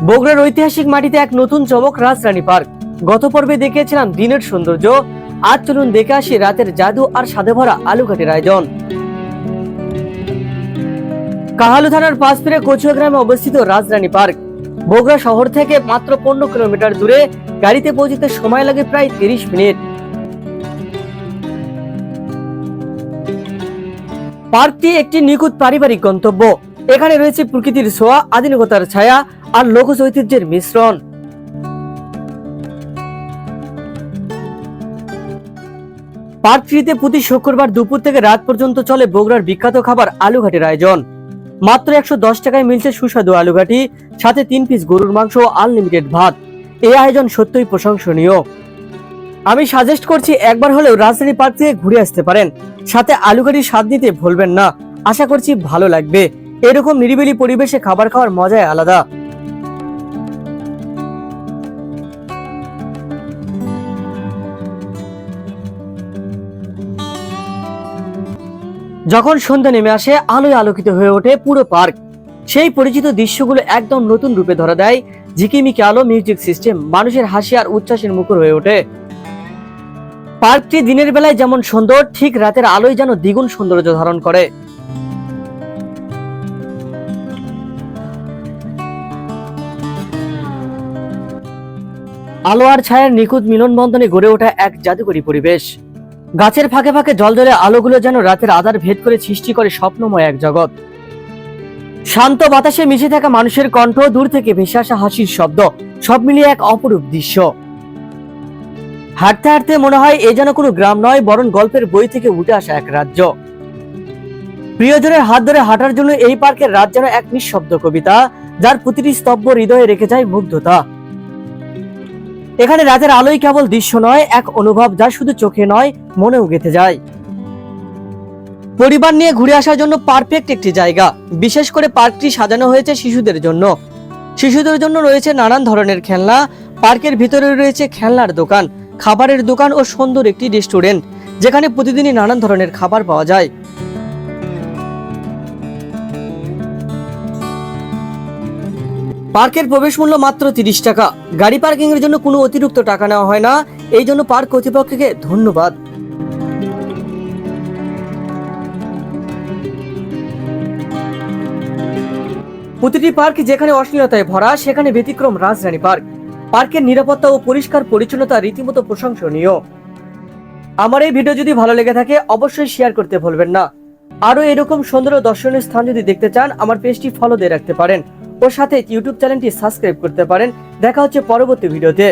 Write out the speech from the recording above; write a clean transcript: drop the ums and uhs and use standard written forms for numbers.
বগুড়ার ঐতিহাসিক মাটিতে এক নতুন চমক রাজরানী পার্ক। গত পর্বে দেখিয়েছিলাম দিনের সৌন্দর্য, আজ চলুন দেখে আসি রাতের জাদু আর স্বাদে ভরা আলুঘাটের আয়োজন। কাহালু থানার পাঁচপিড়ে কচুয়া গ্রামে অবস্থিত রাজরানী পার্ক। বগুড়া শহর থেকে মাত্র 15 কিলোমিটার দূরে, গাড়িতে পৌঁছতে সময় লাগে প্রায় 30 মিনিট। পার্কটি একটি নিখুঁত পারিবারিক গন্তব্য। এখানে রয়েছে প্রকৃতির ছোঁয়া, আধুনিকতার ছায়া আর লোকজ ঐতিহ্যের মিশ্রণ। পার্কটিতে প্রতি শুক্রবার দুপুর থেকে রাত পর্যন্ত চলে বগুড়ার বিখ্যাত খাবার আলুঘাটের আয়োজন। মাত্র 110 টাকায় মিলছে সুস্বাদু আলুঘাটি, সাথে 3 পিস গরুর মাংস ও আনলিমিটেড ভাত। এই আয়োজন সত্যই প্রশংসনীয়। আমি সাজেস্ট করছি একবার হলেও রাজধানী পার্ক থেকে ঘুরে আসতে পারেন, সাথে আলুঘাটির স্বাদ নিতে ভুলবেন না। আশা করছি ভালো লাগবে। এরকম নিরিবিলি পরিবেশে খাবার খাওয়ার মজাই আলাদা। যখন সন্ধ্যা নেমে আসে, আলোয় আলোকিত হয়ে ওঠে পুরো পার্ক। সেই পরিচিত দৃশ্যগুলো একদম নতুন রূপে ধরা দেয়। ঝিকিমিকি আলো, মিউজিক সিস্টেম, মানুষের হাসি আর উচ্ছ্বাসের মুখর হয়ে ওঠে। পার্কটি দিনের বেলায় যেমন সুন্দর, ঠিক রাতের আলোয় যেন দ্বিগুণ সৌন্দর্য ধারণ করে। আলো আর ছায়ার নিখুঁত মিলন বন্ধনে গড়ে ওঠা এক জাদুকরী পরিবেশ। গাছের ফাঁকে ফাঁকে জলজলে আলোগুলো যেন রাতের আধার ভেদ করে সৃষ্টি করে স্বপ্নময় এক জগৎ। শান্ত বাতাসে মিশে থাকা মানুষের কণ্ঠ, দূর থেকে ভেসে আসা হাসির শব্দ, সব মিলিয়ে এক অপরূপ দৃশ্য। হাঁটতে হাঁটতে মনে হয় এ যেন কোনো গ্রাম নয়, বরং গল্পের বই থেকে উঠে আসা এক রাজ্য। প্রিয়জনের হাত ধরে হাঁটার জন্য এই পার্কের রাত যেন এক নিঃশব্দ কবিতা, যার প্রতিটি স্তব্ধ হৃদয়ে রেখে যায় মুগ্ধতা। এখানে রাতের আলোই কেবল দৃশ্য নয়, এক অনুভব যা শুধু চোখে নয়, মনেও গেঁথে যায়। পরিবার নিয়ে ঘুরে আসার জন্য পারফেক্ট একটি জায়গা। বিশেষ করে পার্কটি সাজানো হয়েছে শিশুদের জন্য। শিশুদের জন্য রয়েছে নানান ধরনের খেলনা। পার্কের ভিতরে রয়েছে খেলনার দোকান, খাবারের দোকান ও সুন্দর একটি রেস্টুরেন্ট, যেখানে প্রতিদিনই নানান ধরনের খাবার পাওয়া যায়। পার্কের প্রবেশ মূল্য মাত্র 30 টাকা। গাড়ি পার্কিং এর জন্য কোনো অতিরিক্ত টাকা নেওয়া হয় না। এই জন্য পার্ক কর্তৃপক্ষকে ধন্যবাদ। প্রতিটি পার্ক যেখানে অশ্লীলতায় ভরা, সেখানে ব্যতিক্রম রাজরানী পার্ক। পার্কের নিরাপত্তা ও পরিষ্কার পরিচ্ছন্নতা রীতিমতো প্রশংসনীয়। আমার এই ভিডিও যদি ভালো লেগে থাকে অবশ্যই শেয়ার করতে ভুলবেন না। আরো এরকম সুন্দর ও দর্শনীয় স্থান যদি দেখতে চান, আমার পেজটি ফলো দিয়ে রাখতে পারেন ও সাথে ইউটিউব চ্যানেলটি সাবস্ক্রাইব করতে পারেন। দেখা হচ্ছে পরবর্তী ভিডিওতে।